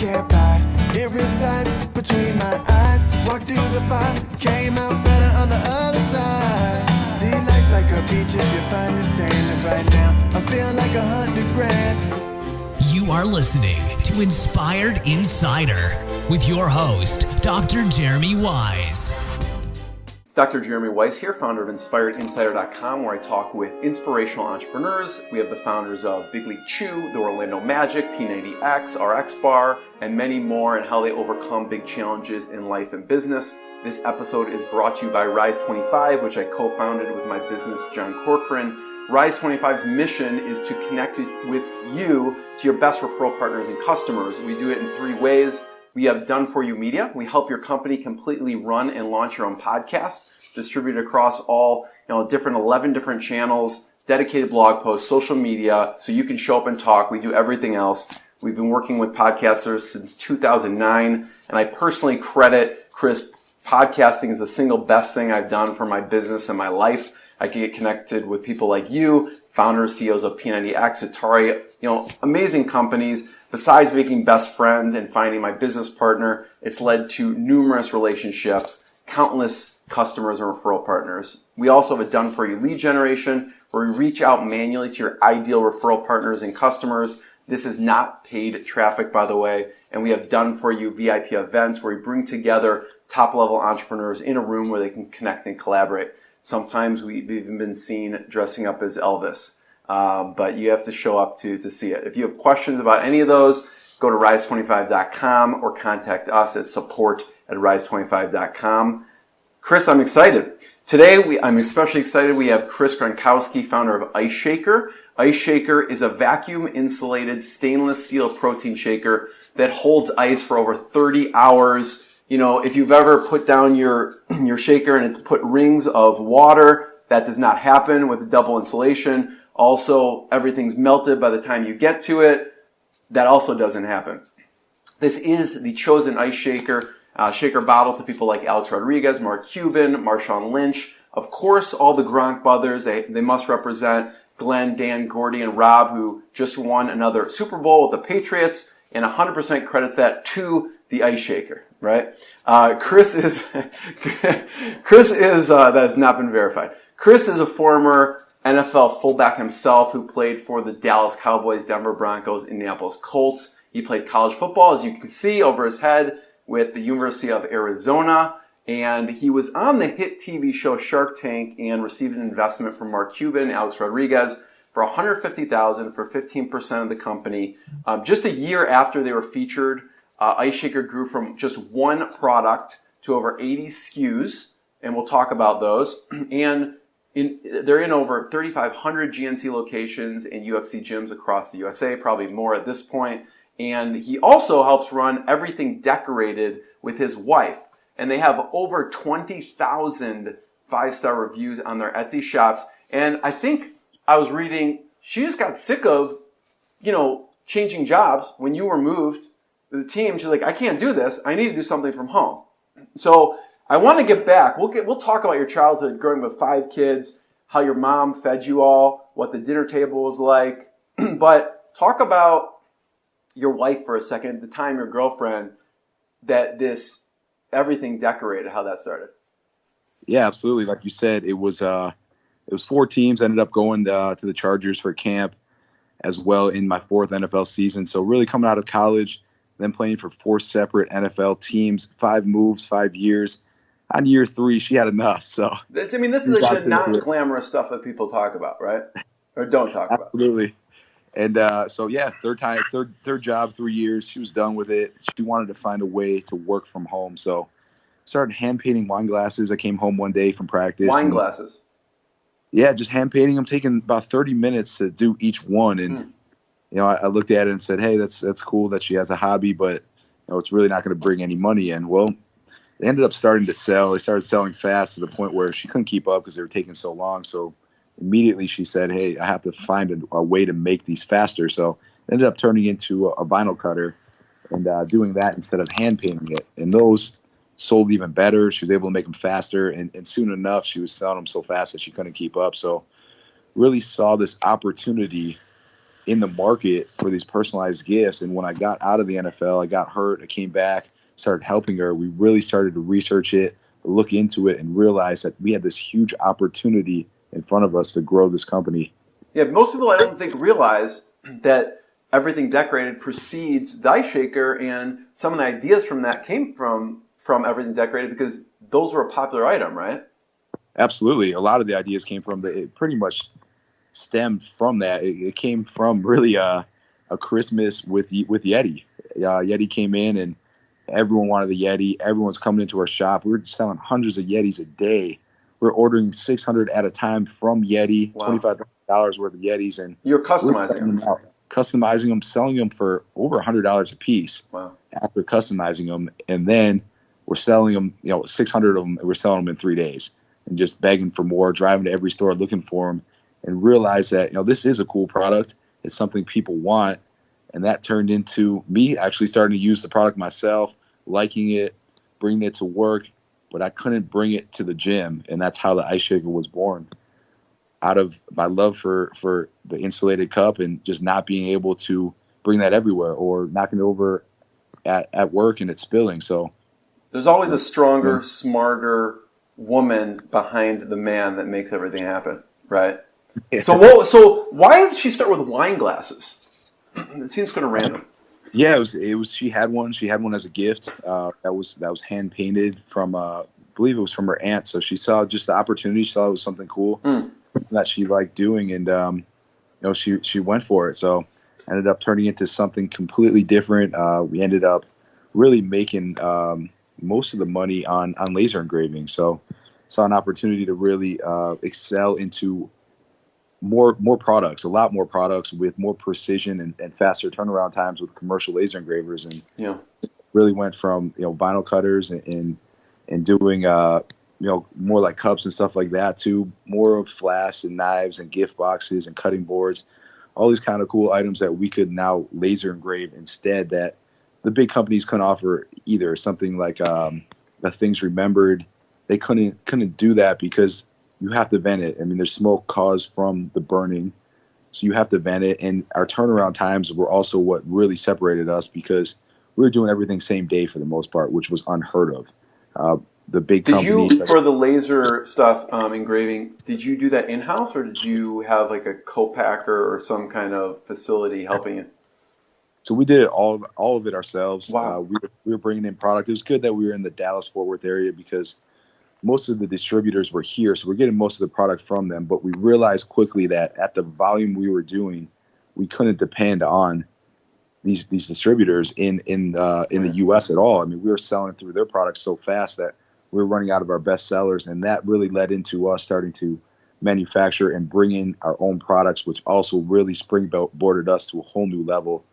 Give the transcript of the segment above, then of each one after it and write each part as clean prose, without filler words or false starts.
can't buy. It resides between my eyes. Walked through the fire, came out better on the other side. See, life's like a beach if you find the sand. And right now, I'm feeling like 100 grand. You are listening to Inspired Insider with your host, Dr. Jeremy Weisz. Dr. Jeremy Weisz here, founder of InspiredInsider.com, where I talk with inspirational entrepreneurs. We have the founders of Big League Chew, the Orlando Magic, P90 X, RX Bar, and many more, and how they overcome big challenges in life and business. This episode is brought to you by Rise 25, which I co-founded with my business, John Corcoran. Rise 25's mission is to connect with you to your best referral partners and customers. We do it in 3 ways. We have Done For You Media. We help your company completely run and launch your own podcast, distributed across all 11 different channels, dedicated blog posts, social media, so you can show up and talk. We do everything else. We've been working with podcasters since 2009, and I personally credit Chris. Podcasting is the single best thing I've done for my business and my life. I can get connected with people like you, founders, CEOs of P90 X, Atari, amazing companies. Besides making best friends and finding my business partner, it's led to numerous relationships, countless customers and referral partners. We also have a Done For You lead generation where we reach out manually to your ideal referral partners and customers. This is not paid traffic, by the way. And we have Done For You VIP events where we bring together top-level entrepreneurs in a room where they can connect and collaborate. Sometimes we've even been seen dressing up as Elvis. But you have to show up to see it. If you have questions about any of those, go to rise25.com or contact us at support@rise25.com. Chris, I'm excited. Today, I'm especially excited. We have Chris Gronkowski, founder of IceShaker. IceShaker is a vacuum-insulated stainless steel protein shaker that holds ice for over 30 hours. If you've ever put down your shaker and it's put rings of water, that does not happen with the double insulation. Also, everything's melted by the time you get to it. That also doesn't happen. This is the chosen ice shaker bottle to people like Alex Rodriguez, Mark Cuban, Marshawn Lynch. Of course, all the Gronk brothers, they must represent Glenn, Dan, Gordy, and Rob, who just won another Super Bowl with the Patriots, and 100% credits that to the ice shaker, right? Chris is, that has not been verified. Chris is a former NFL fullback himself who played for the Dallas Cowboys, Denver Broncos, Indianapolis Colts. He played college football, as you can see over his head, with the University of Arizona. And he was on the hit TV show Shark Tank and received an investment from Mark Cuban, Alex Rodriguez, for $150,000 for 15% of the company. Just a year after they were featured, IceShaker grew from just one product to over 80 SKUs, and we'll talk about those. And they're in over 3,500 GNC locations and UFC gyms across the USA, probably more at this point. And he also helps run everything decorated with his wife. And they have over 20,000 5-star reviews on their Etsy shops. And I think I was reading, she just got sick of, changing jobs when you were moved to the team. She's like, I can't do this. I need to do something from home. So I want to get back. We'll talk about your childhood growing up with 5 kids, how your mom fed you all, what the dinner table was like. But talk about your wife for a second, at the time your girlfriend, that this everything decorated, how that started. Yeah, absolutely. Like you said, it was 4 teams. Ended up going to the Chargers for camp as well in my 4th NFL season. So really coming out of college, then playing for 4 separate NFL teams, 5 moves, 5 years. On year 3, she had enough. So this is like the non-glamorous stuff that people talk about, right? Or don't talk about. Absolutely. And third job, 3 years. She was done with it. She wanted to find a way to work from home. So started hand painting wine glasses. I came home one day from practice. Wine glasses? Yeah, just hand painting them, taking about 30 minutes to do each one. And, I looked at it and said, hey, that's cool that she has a hobby, but, it's really not going to bring any money in. Well, they ended up starting to sell. They started selling fast to the point where she couldn't keep up because they were taking so long. So immediately she said, hey, I have to find a way to make these faster. So it ended up turning into a vinyl cutter and doing that instead of hand painting it. And those sold even better. She was able to make them faster. And soon enough, she was selling them so fast that she couldn't keep up. So really saw this opportunity in the market for these personalized gifts. And when I got out of the NFL, I got hurt, I came back, started helping her. We really started to research it, look into it, and realize that we had this huge opportunity in front of us to grow this company. Yeah, most people I don't think realize that Everything Decorated precedes the IceShaker, and some of the ideas from that came from Everything Decorated because those were a popular item, right? Absolutely. A lot of the ideas came from it pretty much stemmed from that. It came from really a Christmas with Yeti. Yeti came in and everyone wanted the Yeti. Everyone's coming into our shop. We were selling hundreds of Yetis a day. We're ordering 600 at a time from Yeti, wow. $25 worth of Yetis. And you're customizing them. Customizing them, selling them for over $100 a piece. Wow. After customizing them. And then we're selling them, 600 of them, and we're selling them in 3 days. And just begging for more, driving to every store looking for them, and realize that, this is a cool product. It's something people want. And that turned into me actually starting to use the product myself, liking it, bringing it to work, but I couldn't bring it to the gym. And that's how the IceShaker was born, out of my love for the insulated cup and just not being able to bring that everywhere or knocking it over at work and it's spilling. So there's always a stronger, smarter woman behind the man that makes everything happen, right? Yeah. So why did she start with wine glasses? It seems kind of random. Yeah, it was. She had one. She had one as a gift. That was hand painted from. I believe it was from her aunt. So she saw just the opportunity. She thought it was something cool that she liked doing, and she went for it. So ended up turning into something completely different. We ended up really making most of the money on laser engraving. So saw an opportunity to really excel into more products, a lot more products with more precision and faster turnaround times with commercial laser engravers. And really went from vinyl cutters and doing more like cups and stuff like that to more of flasks and knives and gift boxes and cutting boards, all these kind of cool items that we could now laser engrave instead, that the big companies couldn't offer either. Something like the Things Remembered, they couldn't do that because you have to vent it. I mean, there's smoke caused from the burning, so you have to vent it. And our turnaround times were also what really separated us, because we were doing everything same day for the most part, which was unheard of. The big companies. Did you, for the laser stuff, engraving, did you do that in-house, or did you have like a co-packer or some kind of facility helping you? So we did it all of it ourselves. Wow. We were bringing in product. It was good that we were in the Dallas-Fort Worth area because most of the distributors were here, so we're getting most of the product from them. But we realized quickly that at the volume we were doing, we couldn't depend on these distributors in the U.S. at all. I mean, we were selling through their products so fast that we were running out of our best sellers, and that really led into us starting to manufacture and bring in our own products, which also really springboarded us to a whole new level.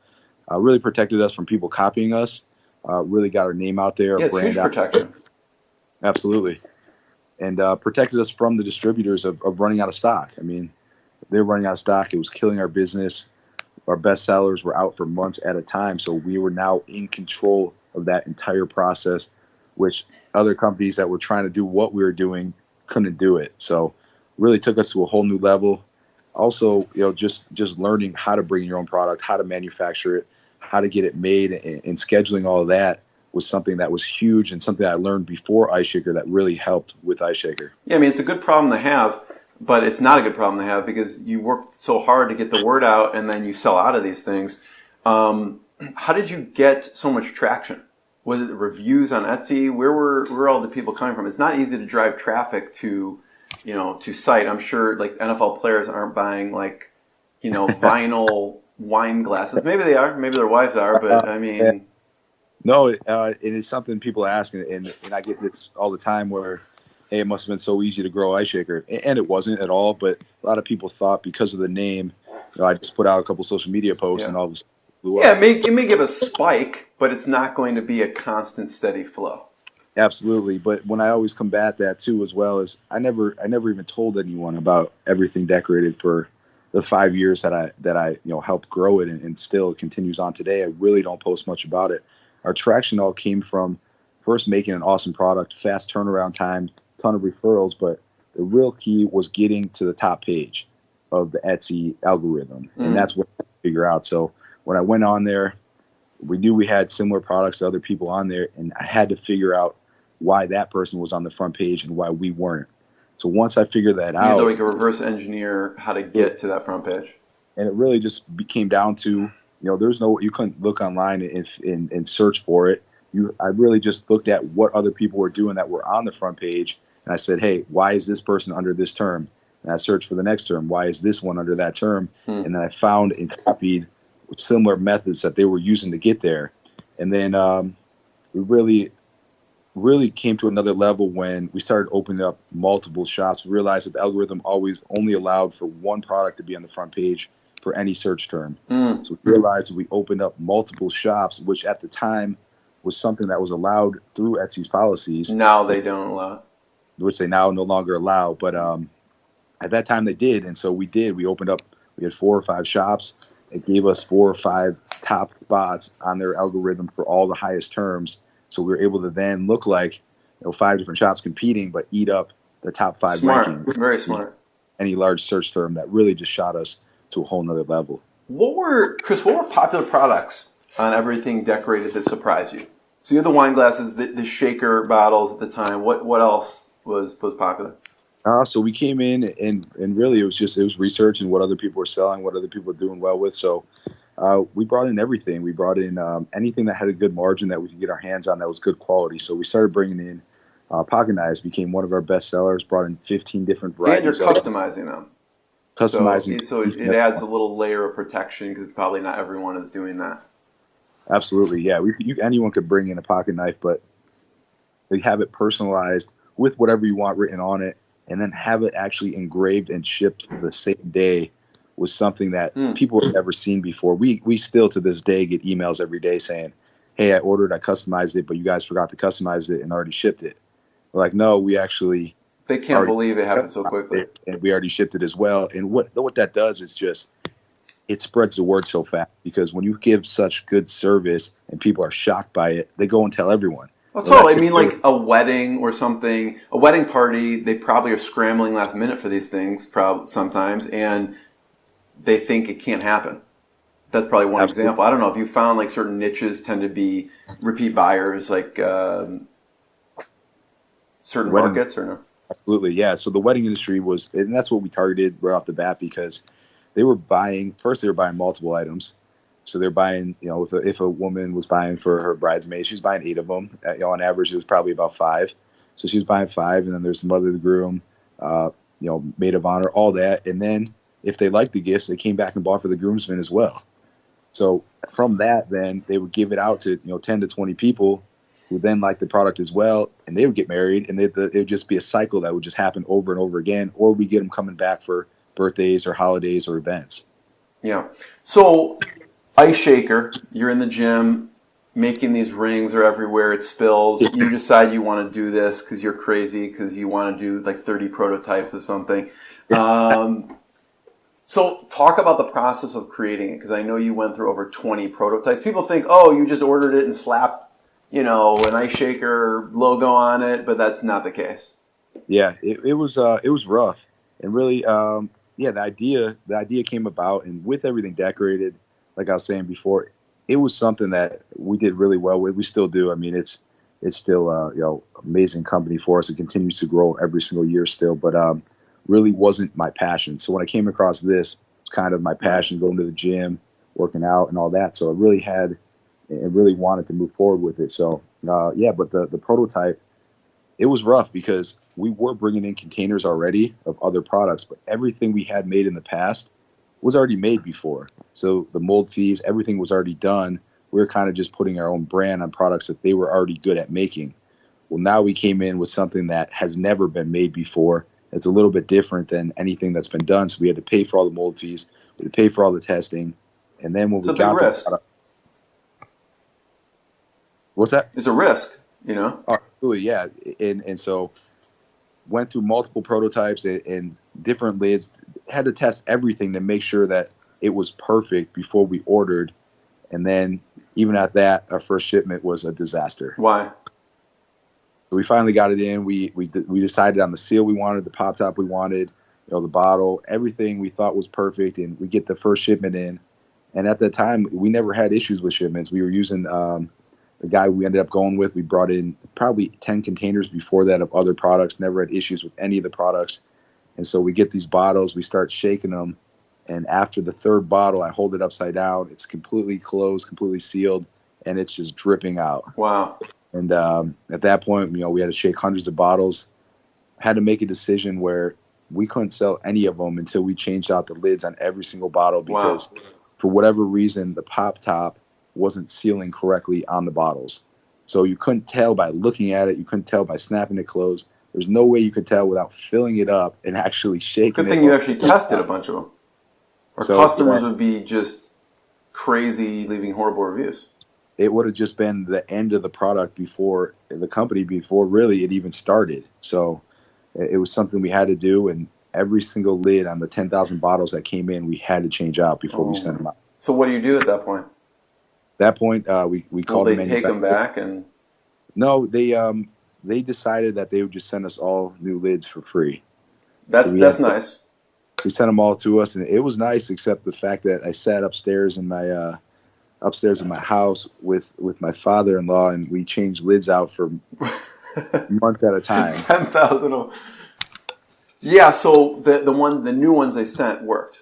Really protected us from people copying us. Really got our name out there. Yeah, it's huge protection. Absolutely. And protected us from the distributors of running out of stock. I mean, they were running out of stock. It was killing our business. Our best sellers were out for months at a time. So we were now in control of that entire process, which other companies that were trying to do what we were doing couldn't do it. So really took us to a whole new level. Also, just learning how to bring your own product, how to manufacture it, how to get it made, and scheduling all of that was something that was huge and something I learned before IceShaker that really helped with IceShaker. Yeah, I mean, it's a good problem to have, but it's not a good problem to have because you work so hard to get the word out and then you sell out of these things. How did you get so much traction? Was it reviews on Etsy? Where were all the people coming from? It's not easy to drive traffic to site. I'm sure like NFL players aren't buying vinyl wine glasses. Maybe they are. Maybe their wives are. But I mean, no. It is something people ask, and I get this all the time. Where, hey, it must have been so easy to grow IceShaker, and it wasn't at all. But a lot of people thought because of the name, I just put out a couple social media posts and all of a sudden it blew up. Yeah, it may give a spike, but it's not going to be a constant, steady flow. Absolutely, but when I always combat that too, as well as I never even told anyone about Everything Decorated for the 5 years that I helped grow it, and still continues on today. I really don't post much about it. Our traction all came from first making an awesome product, fast turnaround time, ton of referrals, but the real key was getting to the top page of the Etsy algorithm, and that's what figure out. So when I went on there, we knew we had similar products to other people on there, and I had to figure out why that person was on the front page and why we weren't. So once I figured that out, you had to like reverse engineer how to get to that front page. And it really just came down to, you couldn't look online and search for it. I really just looked at what other people were doing that were on the front page, and I said, hey, why is this person under this term? And I searched for the next term. Why is this one under that term? And then I found and copied similar methods that they were using to get there. And then we really came to another level when we started opening up multiple shops. We realized that the algorithm always only allowed for one product to be on the front page for any search term. So we realized we opened up multiple shops, which at the time was something that was allowed through Etsy's policies. Now they don't allow. Which they now no longer allow. But at that time they did. And so we did. We opened up, we had 4 or 5 shops. It gave us 4 or 5 top spots on their algorithm for all the highest terms. So we were able to then look like 5 different shops competing, but eat up the top 5 rankings. Very smart. Any large search term that really just shot us to a whole nother level. Chris, what were popular products on Everything Decorated that surprised you? So you had the wine glasses, the shaker bottles at the time. What else was popular? So we came in and really it was research and what other people were selling, what other people were doing well with. So we brought in everything. We brought in anything that had a good margin that we could get our hands on that was good quality. So we started bringing in pocket knives, became one of our best sellers, brought in 15 different varieties. And you're customizing them. Customizing. So it adds a little layer of protection because probably not everyone is doing that. Absolutely, yeah. Anyone could bring in a pocket knife, but they have it personalized with whatever you want written on it, and then have it actually engraved and shipped the same day was something that people have never seen before. We still to this day get emails every day saying, hey, I customized it, but you guys forgot to customize it and already shipped it. We're like, no, we actually... They can't believe it happened so quickly. And we already shipped it as well. And what that does is just, it spreads the word so fast, because when you give such good service and people are shocked by it, they go and tell everyone. Oh, totally. I mean, like a wedding or something, a wedding party, they probably are scrambling last minute for these things sometimes, and they think it can't happen. That's probably one example. I don't know if you found like certain niches tend to be repeat buyers, like certain markets or no? Absolutely, yeah. So the wedding industry and that's what we targeted right off the bat, because they were buying multiple items. So they're buying, if a woman was buying for her bridesmaid, she's buying 8 of them. On average, it was probably about 5. So she's buying 5, and then there's the mother of the groom, maid of honor, all that. And then if they liked the gifts, they came back and bought for the groomsmen as well. So from that, then they would give it out to 10 to 20 people who then liked the product as well, and they would get married, and it would just be a cycle that would just happen over and over again, or we get them coming back for birthdays or holidays or events. Yeah. So IceShaker, you're in the gym making these rings, are everywhere, it spills. You decide you want to do this because you're crazy, because you want to do like 30 prototypes of something. So talk about the process of creating it, because I know you went through over 20 prototypes. People think, oh, you just ordered it and slapped an IceShaker logo on it, but that's not the case. Yeah, it was rough, and really, the idea came about, and with everything decorated, like I was saying before, it was something that we did really well with. We still do. I mean, it's still amazing company for us. It continues to grow every single year still, but really wasn't my passion. So when I came across this, it was kind of my passion, going to the gym, working out, and all that. So I really wanted to move forward with it. So, but the prototype, it was rough because we were bringing in containers already of other products, but everything we had made in the past was already made before. So the mold fees, everything was already done. We were kind of just putting our own brand on products that they were already good at making. Well, now we came in with something that has never been made before. It's a little bit different than anything that's been done. So we had to pay for all the mold fees. We had to pay for all the testing. And then when we got the product, what's that? It's a risk, Oh, absolutely, yeah. And so went through multiple prototypes and different lids, had to test everything to make sure that it was perfect before we ordered. And then even at that, our first shipment was a disaster. Why? So we finally got it in. We decided on the seal we wanted, the pop top we wanted, the bottle, everything we thought was perfect. And we get the first shipment in, And at that time, we never had issues with shipments. We were using the guy we ended up going with. We brought in probably 10 containers before that of other products, never had issues with any of the products. And so we get these bottles, we start shaking them. And after the third bottle, I hold it upside down. It's completely closed, completely sealed, and it's just dripping out. Wow. And at that point, we had to shake hundreds of bottles. Had to make a decision where we couldn't sell any of them until we changed out the lids on every single bottle because for whatever reason, the pop top wasn't sealing correctly on the bottles. So you couldn't tell by looking at it. You couldn't tell by snapping it closed. There's no way you could tell without filling it up and actually shaking it. Good thing you actually tested a bunch of them. Or so, customers would be just crazy leaving horrible reviews. It would have just been the end of the product before really it even started. So it was something we had to do, and every single lid on the 10,000 bottles that came in, we had to change out before we sent them out. So what do you do at that point? At that point, we called them. They take them back and. No, they decided that they would just send us all new lids for free. That's nice. They sent them all to us, and it was nice, except the fact that I sat upstairs in my house with my father-in-law, and we changed lids out for a month at a time. 10,000. Yeah, so the new ones they sent worked.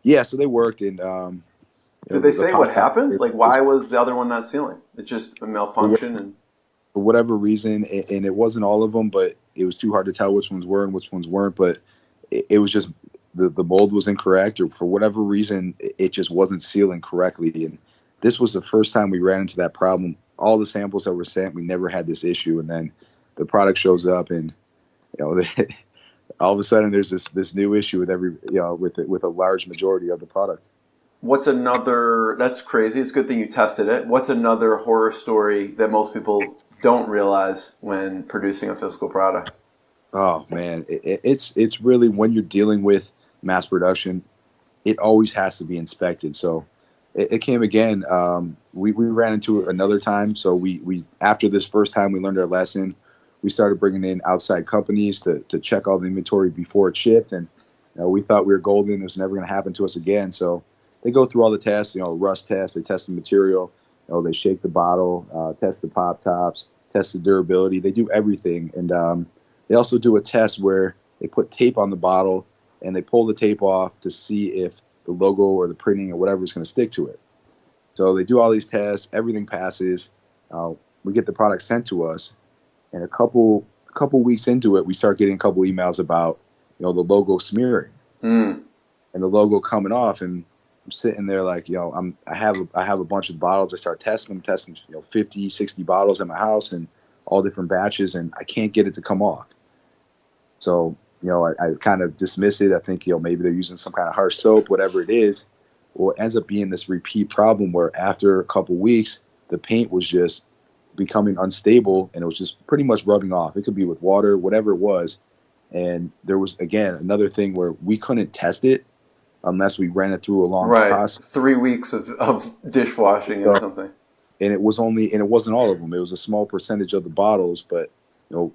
Yeah, so they worked, and did they say what happened? Like, why was the other one not sealing? It just a malfunction, and for whatever reason, and it wasn't all of them, but it was too hard to tell which ones were and which ones weren't. But it was just the mold was incorrect, or for whatever reason, it just wasn't sealing correctly. And this was the first time we ran into that problem. All the samples that were sent, we never had this issue, and then the product shows up, and all of a sudden there's this new issue with with a large majority of the product. What's another? That's crazy. It's a good thing you tested it. What's another horror story that most people don't realize when producing a physical product? Oh man, it's really, when you're dealing with mass production, it always has to be inspected. So it came again. We ran into it another time. So we after this first time we learned our lesson, we started bringing in outside companies to check all the inventory before it shipped, and we thought we were golden. It was never going to happen to us again. So they go through all the tests, rust tests, they test the material, they shake the bottle, test the pop tops, test the durability. They do everything. And they also do a test where they put tape on the bottle and they pull the tape off to see if the logo or the printing or whatever is going to stick to it. So they do all these tests, everything passes. We get the product sent to us, and a couple weeks into it, we start getting a couple emails about, the logo smearing and the logo coming off. And I'm sitting there like, I have a bunch of bottles. I start testing 50, 60 bottles at my house and all different batches, and I can't get it to come off. So, I kind of dismiss it. I think, maybe they're using some kind of harsh soap, whatever it is. Well, it ends up being this repeat problem where after a couple weeks, the paint was just becoming unstable, and it was just pretty much rubbing off. It could be with water, whatever it was. And there was, again, another thing where we couldn't test it unless we ran it through a long process. 3 weeks of dishwashing or something. And it wasn't all of them. It was a small percentage of the bottles, but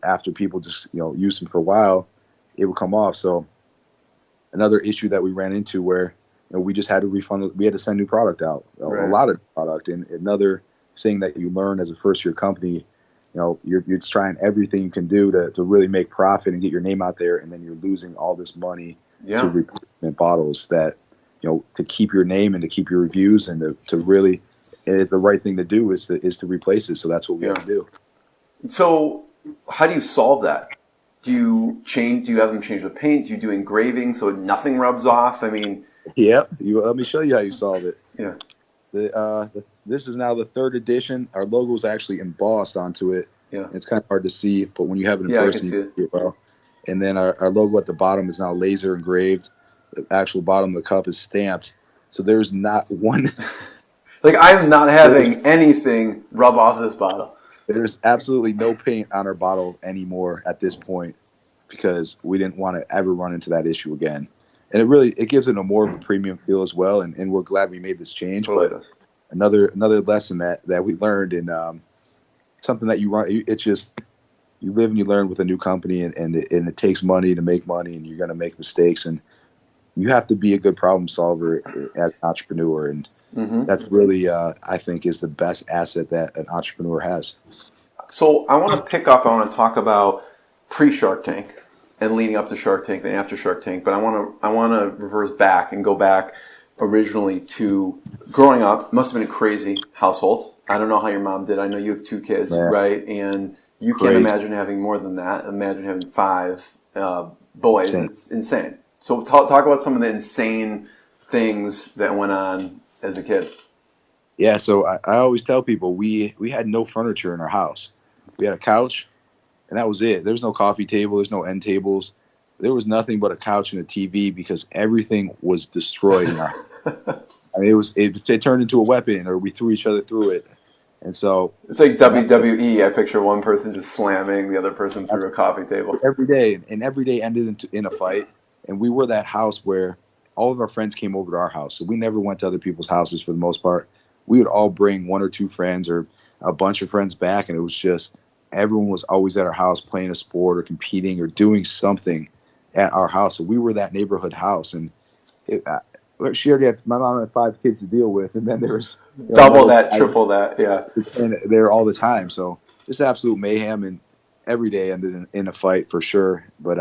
after people just use them for a while, it would come off. So another issue that we ran into where we just had to refund. We had to send new product out, a lot of product. And another thing that you learn as a first-year company, you're just trying everything you can do to really make profit and get your name out there, and then you're losing all this money to replacement bottles that, to keep your name and to keep your reviews and to really, it's the right thing to do is to replace it. So that's what we have to do. So how do you solve that? Do you have them change the paint? Do you do engraving so nothing rubs off? I mean, let me show you how you solve it. Yeah. This is now the 3rd edition. Our logo is actually embossed onto it. Yeah. It's kind of hard to see, but when you have it in person, you can see it well. And then our logo at the bottom is now laser engraved. The actual bottom of the cup is stamped. So there's not one. Like, I'm not having anything rub off this bottle. There's absolutely no paint on our bottle anymore at this point because we didn't want to ever run into that issue again. And it gives it a more of a premium feel as well. And we're glad we made this change. Totally but another lesson that we learned, and something that it's just, you live and you learn with a new company, and it takes money to make money, and you're going to make mistakes. And you have to be a good problem solver as an entrepreneur. And that's really, I think, is the best asset that an entrepreneur has. So I want to talk about pre-Shark Tank and leading up to Shark Tank, then after Shark Tank. But I want to reverse back and go back originally to growing up. Must have been a crazy household. I don't know how your mom did. I know you have 2 kids, right? And you can't imagine having more than that. Imagine having 5 boys. Insane. It's insane. So talk about some of the insane things that went on as a kid. Yeah, so I always tell people we had no furniture in our house. We had a couch, and that was it. There was no coffee table. There's no end tables. There was nothing but a couch and a TV because everything was destroyed in our I mean, it turned into a weapon, or we threw each other through it. And so it's like WWE. I picture one person just slamming the other person through a coffee table every day, and every day ended in a fight. And we were that house where all of our friends came over to our house, so we never went to other people's houses for the most part. We would all bring 1 or 2 friends or a bunch of friends back, and it was just everyone was always at our house playing a sport or competing or doing something at our house. So we were that neighborhood house, and she already had, my mom had 5 kids to deal with, and then there was double that, triple that, yeah. And they're all the time, so just absolute mayhem, and every day ended in a fight for sure. But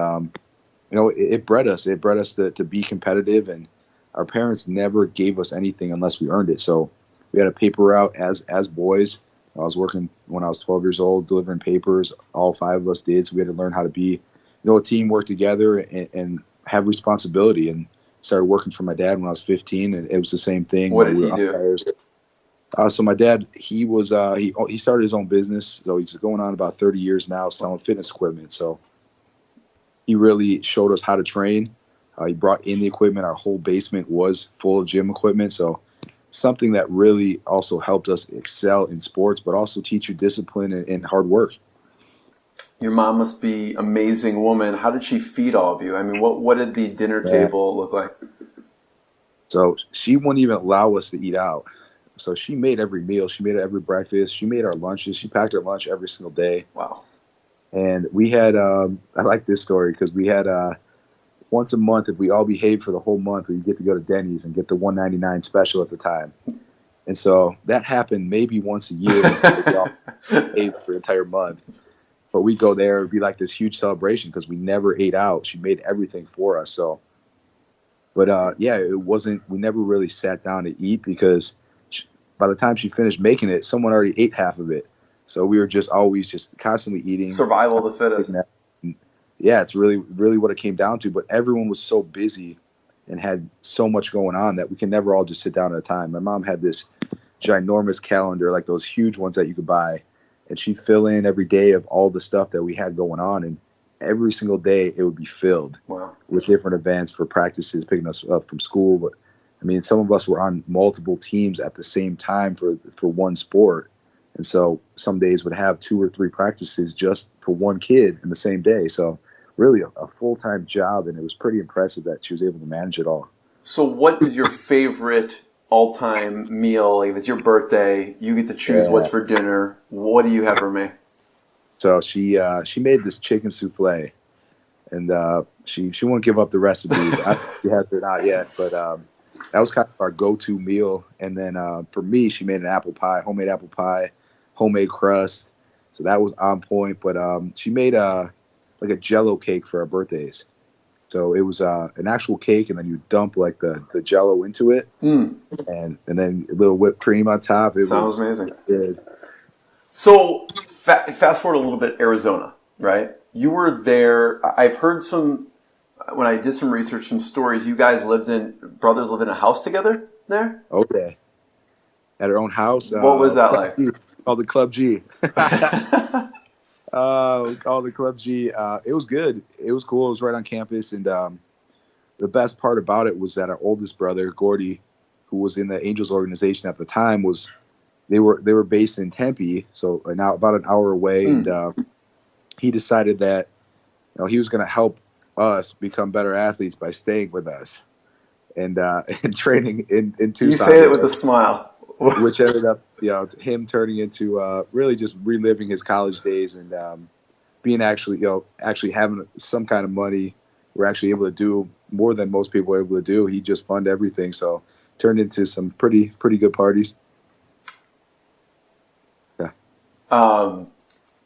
it bred us. It bred us to be competitive, and our parents never gave us anything unless we earned it. So we had a paper route as boys. I was working when I was 12 years old, delivering papers. All 5 of us did, so we had to learn how to be, a team, work together, and have responsibility. And started working for my dad when I was 15, and it was the same thing. What did he do? So my dad, he was he started his own business. So he's going on about 30 years now, selling fitness equipment. So he really showed us how to train. He brought in the equipment. Our whole basement was full of gym equipment. So something that really also helped us excel in sports, but also teach you discipline and hard work. Your mom must be an amazing woman. How did she feed all of you? I mean, what did the dinner table look like? So she wouldn't even allow us to eat out. So she made every meal. She made every breakfast. She made our lunches. She packed our lunch every single day. Wow. And we had, I like this story because we had once a month, if we all behaved for the whole month, we'd get to go to Denny's and get the $1.99 special at the time. And so that happened maybe once a year. We all behaved for the entire month. But we'd go there, it'd be like this huge celebration because we never ate out. She made everything for us. So, but it wasn't, we never really sat down to eat because by the time she finished making it, someone already ate half of it. So we were just always just constantly eating. Survival of the fittest. Yeah, it's really, really what it came down to. But everyone was so busy and had so much going on that we can never all just sit down at a time. My mom had this ginormous calendar, like those huge ones that you could buy. And she'd fill in every day of all the stuff that we had going on. And every single day it would be filled with different events for practices, picking us up from school. But I mean, some of us were on multiple teams at the same time for one sport. And so some days would have 2 or 3 practices just for one kid in the same day. So really a full-time job. And it was pretty impressive that she was able to manage it all. So what is your favorite all-time meal? Like if it's your birthday, you get to choose what's for dinner. What do you have for me? So she made this chicken souffle, and she won't give up the recipe. I don't know if she has it or not yet, but that was kind of our go-to meal. And then for me, she made an apple pie, homemade crust. So that was on point. But she made like a Jell-O cake for our birthdays. So it was an actual cake, and then you dump like the Jell-O into it, and then a little whipped cream on top. It sounds amazing. Good. So fast forward a little bit, Arizona, right? You were there. I've heard when I did some research, some stories. You guys brothers lived in a house together there? Okay. At our own house. What was that like? Called the Club G. We called the Club G. It was good. It was cool. It was right on campus. And the best part about it was that our oldest brother, Gordy, who was in the Angels organization at the time, they were based in Tempe, so about an hour away. And he decided that he was going to help us become better athletes by staying with us and training in Tucson. You say it with a smile. Which ended up, him turning into really just reliving his college days and being actually having some kind of money. We're actually able to do, more than most people are able to do. He just funded everything, so turned into some pretty good parties. Yeah.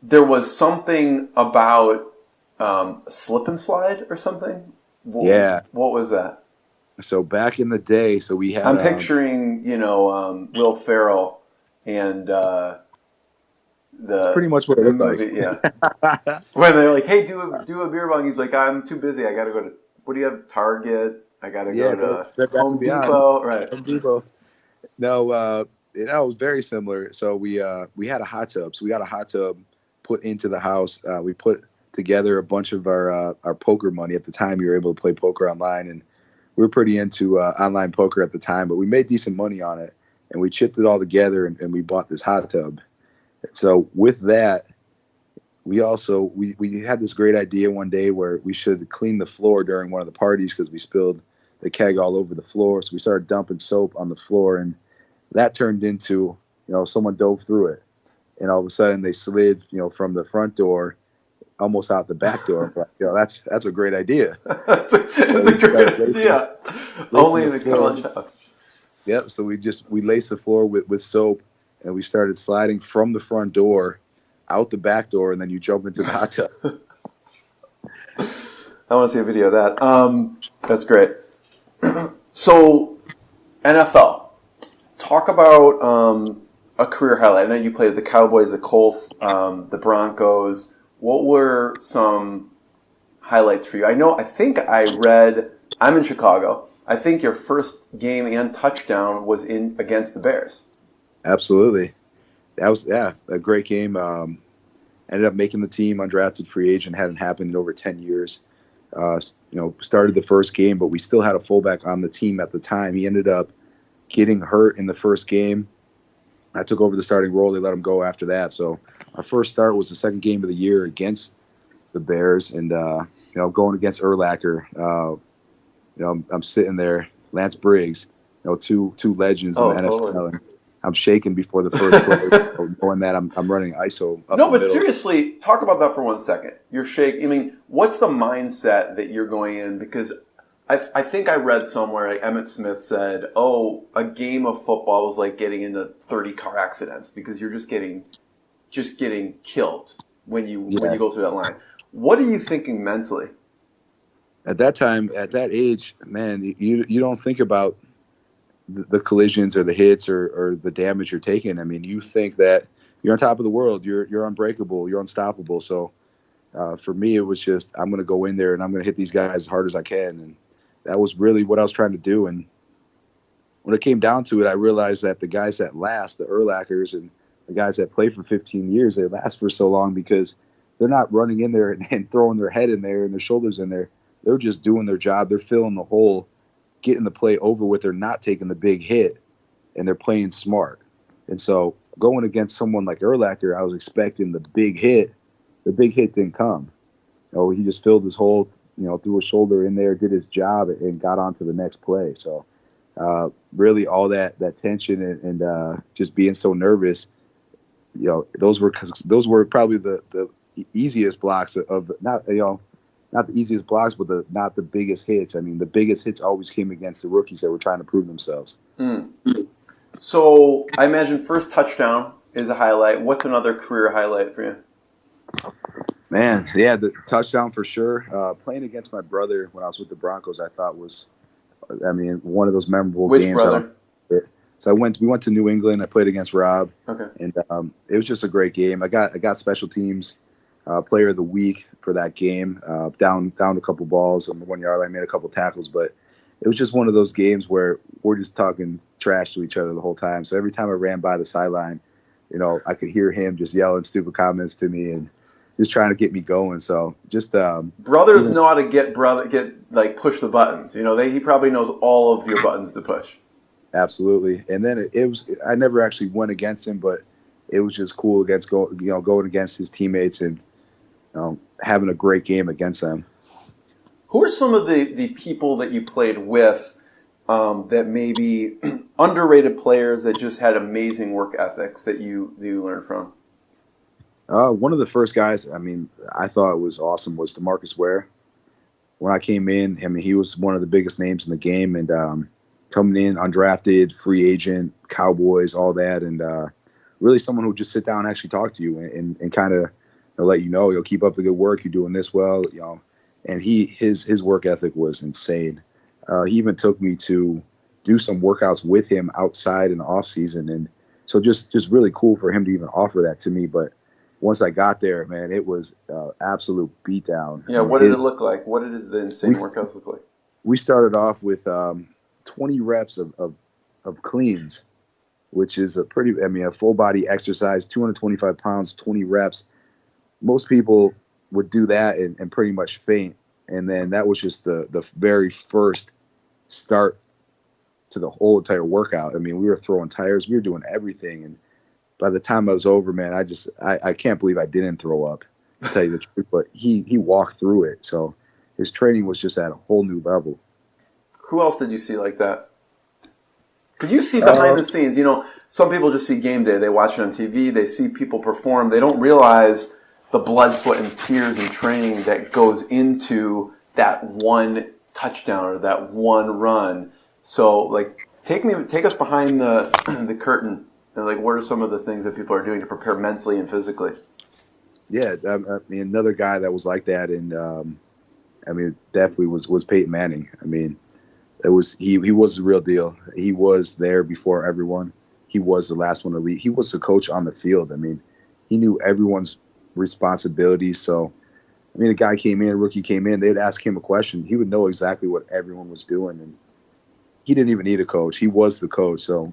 There was something about slip and slide or something. Yeah. What was that? So back in the day, so we had. I'm picturing, Will Ferrell and that's pretty much what it looked movie, like. Yeah. When they're like, "Hey, do a beer bong," he's like, "I'm too busy. I got to go to what do you have? Target. I got to go to Home Depot." Right. Home Depot. No, it was very similar. So we had a hot tub. So we got a hot tub put into the house. We put together a bunch of our poker money. At the time, you were able to play poker online, and we were pretty into online poker at the time. But we made decent money on it, and we chipped it all together, and we bought this hot tub. So with that, we also we had this great idea one day where we should clean the floor during one of the parties because we spilled the keg all over the floor. So we started dumping soap on the floor, and that turned into, someone dove through it, and all of a sudden they slid, from the front door almost out the back door. But, that's a great idea. It's a great idea. Only in the college house. Yep. So we laced the floor with soap. And we started sliding from the front door out the back door, and then you jump into the hot tub. I want to see a video of that. That's great. So, NFL. Talk about a career highlight. I know you played the Cowboys, the Colts, the Broncos. What were some highlights for you? I think I read, I'm in Chicago. I think your first game and touchdown was against the Bears. Absolutely. That was, a great game. Ended up making the team, undrafted free agent, hadn't happened in over 10 years. Started the first game, but we still had a fullback on the team at the time. He ended up getting hurt in the first game. I took over the starting role. They let him go after that. So our first start was the second game of the year against the Bears, and going against Urlacher. I'm sitting there, Lance Briggs, two legends in the NFL. Totally. I'm shaking before the first play, knowing that I'm running ISO. No, but seriously, talk about that for 1 second. You're shaking. I mean, what's the mindset that you're going in? Because I think I read somewhere, like Emmitt Smith said, a game of football is like getting into 30 car accidents because you're just getting killed when you go through that line. What are you thinking mentally? At that time, at that age, man, you don't think about the collisions or the hits or the damage you're taking. I mean, you think that you're on top of the world, you're unbreakable, you're unstoppable. So for me, it was just, I'm going to go in there and I'm going to hit these guys as hard as I can. And that was really what I was trying to do. And when it came down to it, I realized that the guys that last, the Urlachers and the guys that play for 15 years, they last for so long because they're not running in there and throwing their head in there and their shoulders in there. They're just doing their job. They're filling the hole, getting the play over with. They're not taking the big hit, and they're playing smart. And so going against someone like Urlacher, I was expecting the big hit. The big hit didn't come. He just filled his hole, threw his shoulder in there, did his job, and got on to the next play. So really all that tension and just being so nervous, those were probably the easiest blocks of not the easiest blocks, but not the biggest hits. I mean, the biggest hits always came against the rookies that were trying to prove themselves. So I imagine first touchdown is a highlight. What's another career highlight for you? Man, yeah, the touchdown for sure. Playing against my brother when I was with the Broncos, I thought was, one of those memorable games. Which brother? So we went to New England. I played against Rob. Okay. And it was just a great game. I got special teams player of the week for that game. Down a couple balls on the 1 yard line, made a couple tackles, but it was just one of those games where we're just talking trash to each other the whole time. So every time I ran by the sideline, I could hear him just yelling stupid comments to me and just trying to get me going. So just brothers know how to push the buttons. He probably knows all of your buttons to push. Absolutely. And then it was, I never actually went against him, but it was just cool going against his teammates and having a great game against them. Who are some of the people that you played with that maybe underrated players that just had amazing work ethics that you learned from? One of the first guys, I thought was awesome was DeMarcus Ware. when I came in, I mean, he was one of the biggest names in the game, and coming in undrafted, free agent, Cowboys, all that, and really someone who would just sit down and actually talk to you and kind of let you know, you'll keep up the good work, you're doing this well, you know. And his work ethic was insane. He even took me to do some workouts with him outside in the off season, and so just really cool for him to even offer that to me. But once I got there, man, it was absolute beatdown. Yeah, what did it look like? What did the insane workouts look like? We started off with 20 reps of cleans, which is a full body exercise, 225 pounds, 20 reps. Most people would do that and pretty much faint. And then that was just the very first start to the whole entire workout. I mean, we were throwing tires, we were doing everything. And by the time I was over, man, I can't believe I didn't throw up, to tell you the truth. But he walked through it. So his training was just at a whole new level. Who else did you see like that? Because you see behind the scenes, you know, some people just see game day. They watch it on TV. They see people perform. They don't realize the blood, sweat, and tears and training that goes into that one touchdown or that one run. So, like, take us behind the curtain. And, like, what are some of the things that people are doing to prepare mentally and physically? Yeah, I mean, another guy that was like that, and definitely was Peyton Manning. I mean, he was the real deal. He was there before everyone. He was the last one to leave. He was the coach on the field. I mean, he knew everyone's responsibilities. So, I mean, a rookie came in, they'd ask him a question. He would know exactly what everyone was doing. And he didn't even need a coach. He was the coach. So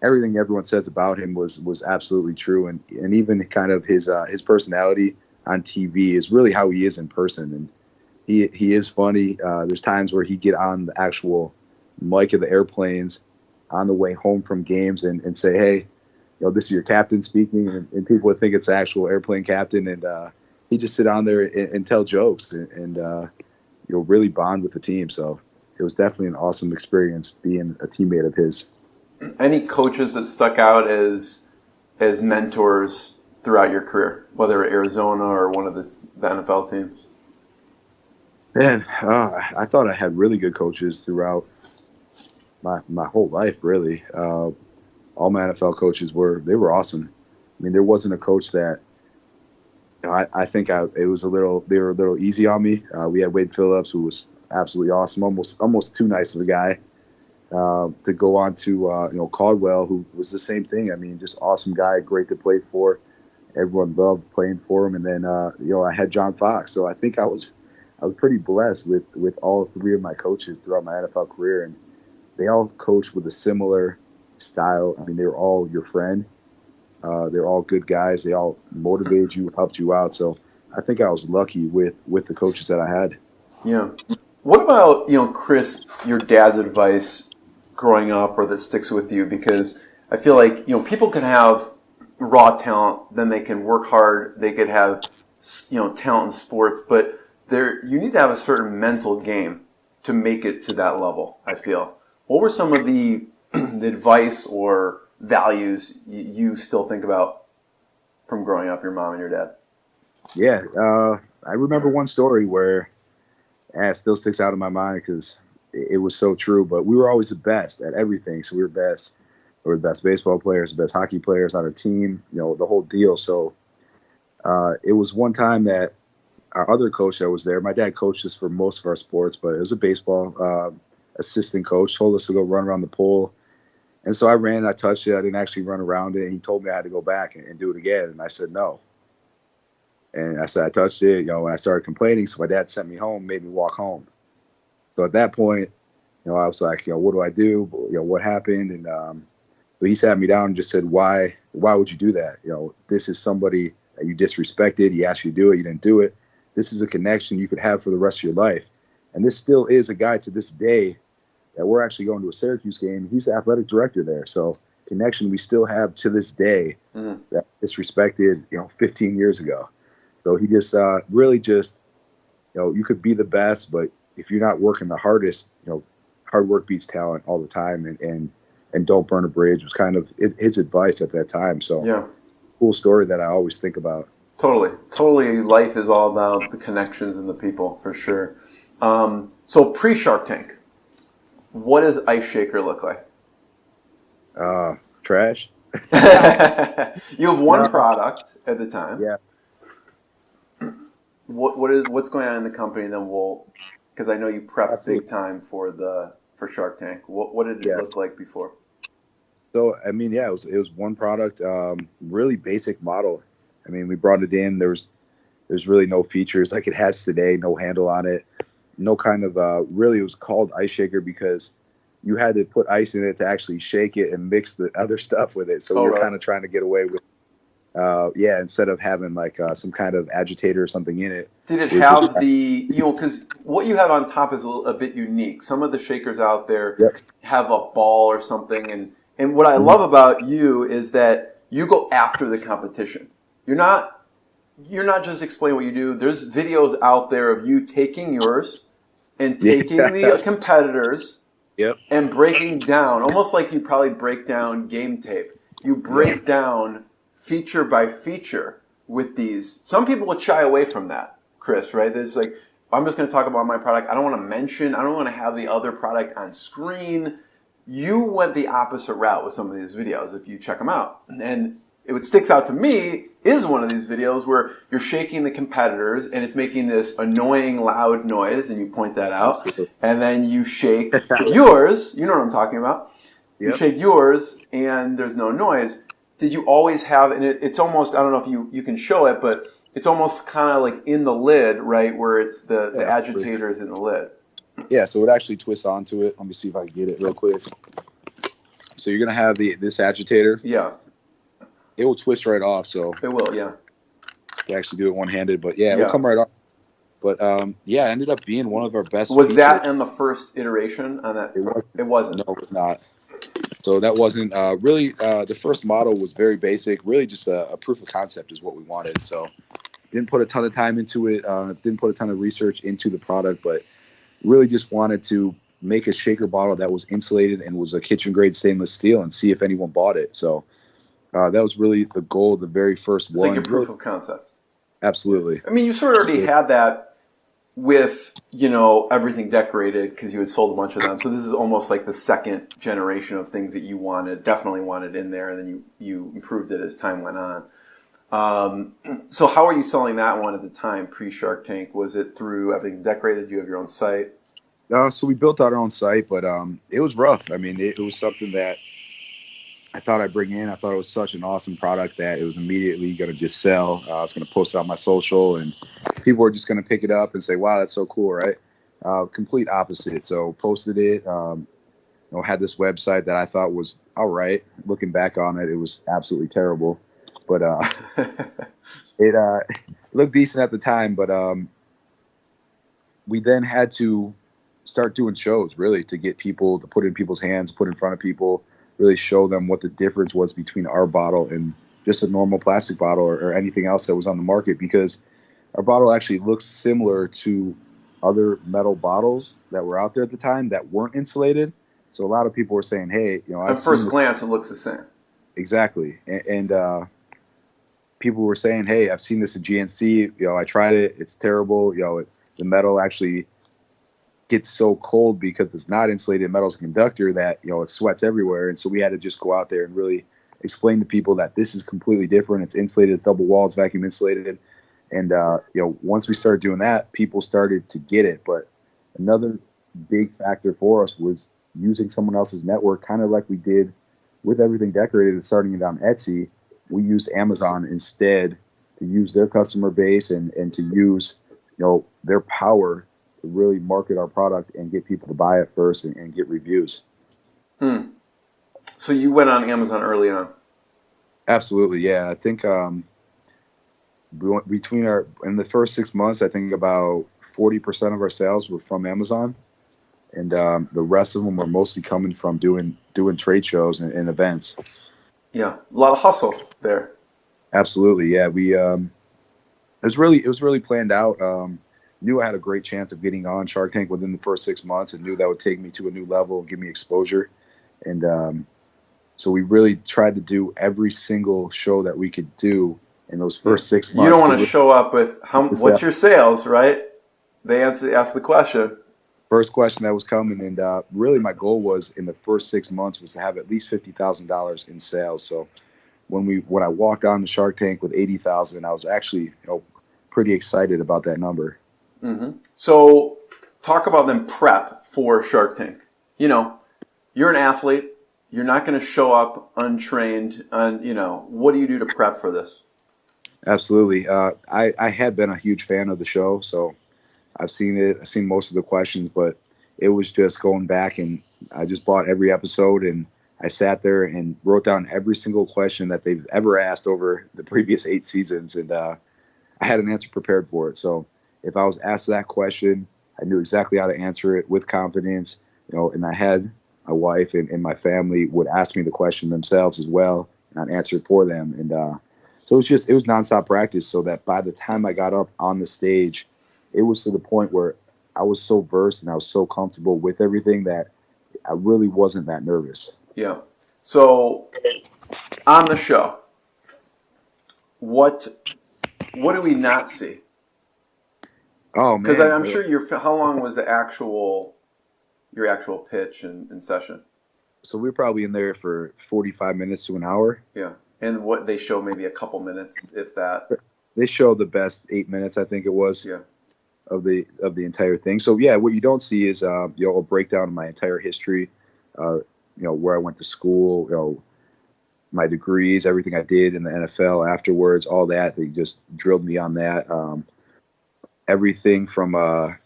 everything everyone says about him was absolutely true. And even kind of his personality on TV is really how he is in person. And he is funny. There's times where he'd get on the actual mic of the airplanes on the way home from games and say, hey, you know, this is your captain speaking, and people would think it's the actual airplane captain, and he'd just sit on there and tell jokes and really bond with the team. So it was definitely an awesome experience being a teammate of his. Any coaches that stuck out as mentors throughout your career, whether at Arizona or one of the NFL teams? Man, I thought I had really good coaches throughout my whole life, really. All my NFL coaches were awesome. I mean, there wasn't a coach that, you know, I think they were a little easy on me. We had Wade Phillips, who was absolutely awesome, almost too nice of a guy. To go on to Caldwell, who was the same thing. I mean, just awesome guy, great to play for. Everyone loved playing for him. And then I had John Fox. So I think I was pretty blessed with all three of my coaches throughout my NFL career, and they all coached with a similar style. I mean, they were all your friend. They're all good guys. They all motivated you, helped you out. So I think I was lucky with the coaches that I had. Yeah. What about, Chris, your dad's advice growing up or that sticks with you? Because I feel like, people can have raw talent, then they can work hard, they could have, talent in sports, but you need to have a certain mental game to make it to that level, I feel. What were some of the advice or values you still think about from growing up, your mom and your dad? Yeah, I remember one story where it still sticks out in my mind because it was so true. But we were always the best at everything. So we were the best baseball players, the best hockey players on our team, the whole deal. So it was one time that our other coach that was there, my dad coached us for most of our sports, but it was a baseball assistant coach, told us to go run around the pole. And so I ran, I touched it. I didn't actually run around it. And he told me I had to go back and do it again. And I said, no. And I said, I touched it, and I started complaining. So my dad sent me home, made me walk home. So at that point, I was like, what do I do? What happened? And so he sat me down and just said, why would you do that? This is somebody that you disrespected. He asked you to do it. You didn't do it. This is a connection you could have for the rest of your life. And this still is a guy to this day that we're actually going to a Syracuse game. He's the athletic director there. So connection we still have to this day that disrespected, 15 years ago. So he just really just, you could be the best, but if you're not working the hardest, hard work beats talent all the time, and don't burn a bridge was kind of his advice at that time. So yeah, cool story that I always think about. Totally. Life is all about the connections and the people, for sure. So pre-Shark Tank, what does IceShaker look like? Trash. You have one product at the time. Yeah. What's going on in the company? And then because I know you prepped Absolutely. big time for Shark Tank. What did it look like before? So I mean, it was one product, really basic model. I mean, we brought it in. There's really no features like it has today. No handle on it. No kind of really. It was called IceShaker because you had to put ice in it to actually shake it and mix the other stuff with it. So you're kind of trying to get away with, instead of having like some kind of agitator or something in it. Did it have because what you have on top is a bit unique. Some of the shakers out there have a ball or something, and what I love about you is that you go after the competition. You're not just explaining what you do. There's videos out there of you taking yours and taking the competitors and breaking down, almost like you probably break down game tape. You break down feature by feature with these. Some people would shy away from that, Chris, right? There's like, I'm just going to talk about my product. I don't want to have the other product on screen. You went the opposite route with some of these videos if you check them out. And what sticks out to me is one of these videos where you're shaking the competitors and it's making this annoying loud noise, and you point that out. Absolutely. And then you shake yours. You know what I'm talking about. You shake yours and there's no noise. Did you always have, and it's almost, I don't know if you can show it, but it's almost kind of like in the lid, right, where it's the agitator is in the lid. Yeah, so it actually twists onto it. Let me see if I can get it real quick. So you're going to have this agitator. Yeah. It will twist right off, so it will, yeah. You actually do it one-handed, but it will come right off. But it ended up being one of our best. Was features. That in the first iteration on that? It wasn't. No, it was not. So that wasn't really. The first model was very basic. Really, just a proof of concept is what we wanted. So didn't put a ton of time into it. Didn't put a ton of research into the product, but really just wanted to make a shaker bottle that was insulated and was a kitchen grade stainless steel, and see if anyone bought it. So. That was really the goal of the very first one. It's like your proof of concept. Absolutely. I mean, you sort of already had that with, everything decorated because you had sold a bunch of them. So this is almost like the second generation of things that you definitely wanted in there, and then you improved it as time went on. So how are you selling that one at the time, pre-Shark Tank? Was it through Everything Decorated? Do you have your own site? So we built out our own site, but it was rough. I mean, it was something that I thought I'd bring in. I thought it was such an awesome product that it was immediately going to just sell. I was going to post it on my social, and people were just going to pick it up and say, wow, that's so cool, right? Complete opposite. So posted it, had this website that I thought was all right. Looking back on it, it was absolutely terrible. But it looked decent at the time. But we then had to start doing shows, really, to get people to put in people's hands, put in front of people, really show them what the difference was between our bottle and just a normal plastic bottle or anything else that was on the market, because our bottle actually looks similar to other metal bottles that were out there at the time that weren't insulated. So a lot of people were saying, hey, at first glance, it looks the same. Exactly. And people were saying, hey, I've seen this at GNC. I tried it. It's terrible. The metal actually gets so cold because it's not insulated. Metal's a conductor that, it sweats everywhere. And so we had to just go out there and really explain to people that this is completely different. It's insulated, it's double walled, it's vacuum insulated. And, once we started doing that, people started to get it. But another big factor for us was using someone else's network, kind of like we did with Everything Decorated and starting it on Etsy. We used Amazon instead to use their customer base and to use, their power to really market our product and get people to buy it first and get reviews. So you went on Amazon early on? Absolutely, yeah. I think in the first 6 months, I think about 40% of our sales were from Amazon, and the rest of them were mostly coming from doing trade shows and events. Yeah, a lot of hustle there. Absolutely, yeah. We it was really planned out. Knew I had a great chance of getting on Shark Tank within the first 6 months, and knew that would take me to a new level and give me exposure. And so we really tried to do every single show that we could do in those first 6 months. You don't want to show up with what's your sales, right? They ask the question. First question that was coming, and really my goal was in the first 6 months was to have at least $50,000 in sales. So when I walked on the Shark Tank with 80,000, I was actually pretty excited about that number. Mm-hmm. So talk about them prep for Shark Tank. You're an athlete. You're not going to show up untrained. What do you do to prep for this? Absolutely. I had been a huge fan of the show, so I've seen it. I've seen most of the questions, but it was just going back, and I just bought every episode, and I sat there and wrote down every single question that they've ever asked over the previous 8 seasons, and I had an answer prepared for it. So if I was asked that question, I knew exactly how to answer it with confidence, and I had my wife and my family would ask me the question themselves as well, and I'd answer it for them. And so it was nonstop practice, so that by the time I got up on the stage, it was to the point where I was so versed and I was so comfortable with everything that I really wasn't that nervous. Yeah. So on the show, what do we not see? Oh man! Because I'm sure how long was your actual pitch and session? So we're probably in there for 45 minutes to an hour. Yeah. And what they show maybe a couple minutes, if that. They show the best 8 minutes, I think it was. Yeah. Of the entire thing. So yeah, what you don't see is a breakdown of my entire history, where I went to school, my degrees, everything I did in the NFL afterwards, all that. They just drilled me on that. Everything from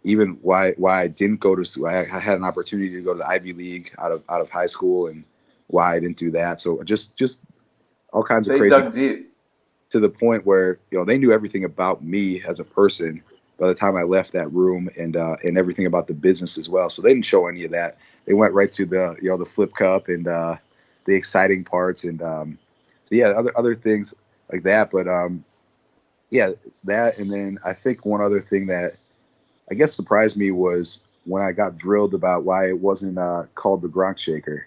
even why I didn't go to school. I had an opportunity to go to the Ivy League out of high school, and why I didn't do that. So just all kinds of crazy. They dug deep. To the point where they knew everything about me as a person by the time I left that room, and everything about the business as well. So they didn't show any of that. They went right to the the flip cup and the exciting parts, and other things like that. But that, and then I think one other thing that I guess surprised me was when I got drilled about why it wasn't called the IceShaker,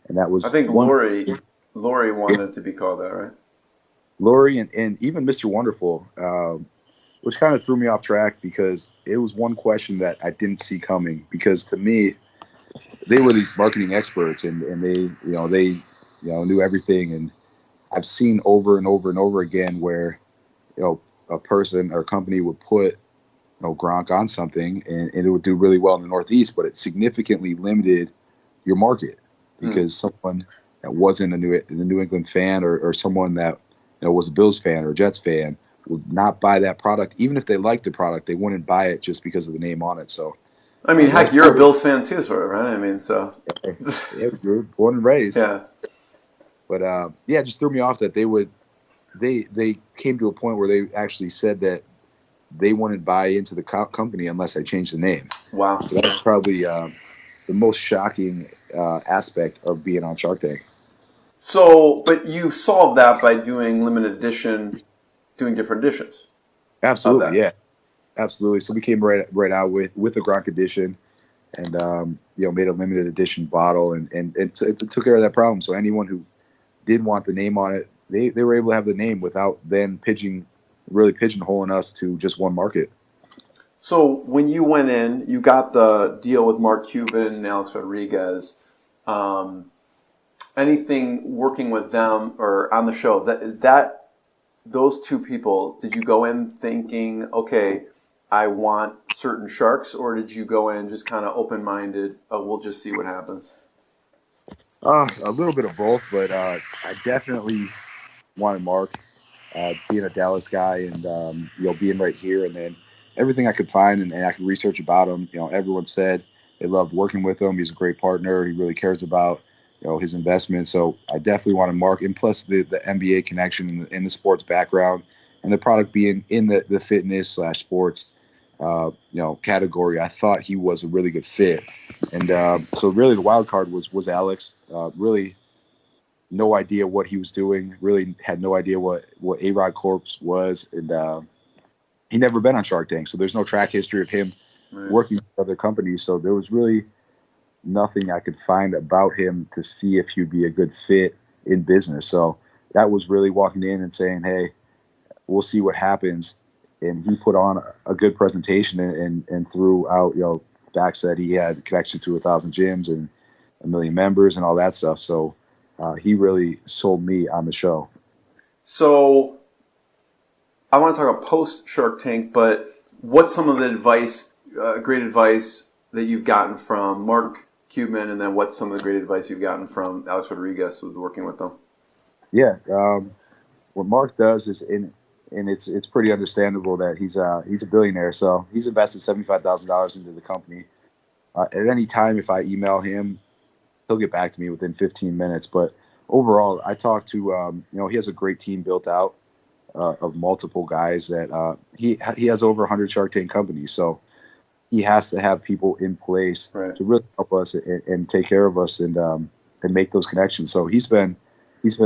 and that was, I think, Lori wanted it to be called that, right? Lori and even Mr. Wonderful, which kind of threw me off track because it was one question that I didn't see coming, because to me, they were these marketing experts and they knew everything. And I've seen over and over and over again where, a person or company would put, Gronk on something and it would do really well in the Northeast, but it significantly limited your market because someone that wasn't a New England fan or someone that was a Bills fan or a Jets fan would not buy that product. Even if they liked the product, they wouldn't buy it just because of the name on it. So, I mean, heck, you're a Bills fan too, sort of, right? I mean, so. Yeah, you're born and raised. Yeah. But, it just threw me off that they came to a point where they actually said that they wouldn't buy into the company unless I changed the name. Wow. So that's probably the most shocking aspect of being on Shark Tank. So, but you solved that by doing limited edition, doing different editions. Absolutely, yeah, absolutely. So we came right out with a Gronk edition, and made a limited edition bottle, and it took care of that problem. So anyone who did want the name on it, they were able to have the name without then pigeonholing us to just one market. So when you went in, you got the deal with Mark Cuban and Alex Rodriguez. Anything working with them or on the show, that those two people, did you go in thinking, okay, I want certain sharks, or did you go in just kind of open-minded, we'll just see what happens? A little bit of both, but I definitely wanted Mark, being a Dallas guy and being right here, and then everything I could find and I could research about him. Everyone said they loved working with him. He's a great partner. He really cares about his investment. So I definitely wanted Mark, and plus the NBA connection and the sports background, and the product being in the fitness/sports category. I thought he was a really good fit, and so really the wild card was Alex. Really no idea what he was doing. Really had no idea what A-Rod Corp was, and he never been on Shark Tank, so there's no track history of him working with other companies. So there was really nothing I could find about him to see if he'd be a good fit in business. So that was really walking in and saying, hey, we'll see what happens. And he put on a good presentation and threw out, facts that he had connection to 1,000 gyms and 1 million members and all that stuff. So he really sold me on the show. So I want to talk about post Shark Tank, but what's some of the advice, great advice that you've gotten from Mark Cuban, and then what's some of the great advice you've gotten from Alex Rodriguez, who's working with them? Yeah, what Mark does is, and it's pretty understandable that he's a billionaire, so he's invested $75,000 into the company. At any time, if I email him, he'll get back to me within 15 minutes. But overall, I talked to he has a great team built out of multiple guys that he has over 100 Shark Tank companies, so he has to have people in place to really help us and take care of us and make those connections. So he's been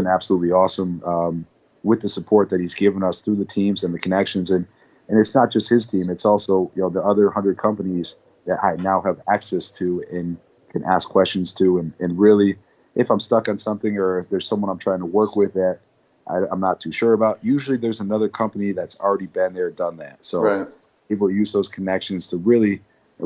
absolutely awesome with the support that he's given us through the teams and the connections. And it's not just his team; it's also the other 100 companies that I now have access to and can ask questions to. And really, if I'm stuck on something or if there's someone I'm trying to work with that I'm not too sure about, usually there's another company that's already been there, done that. So people use those connections to really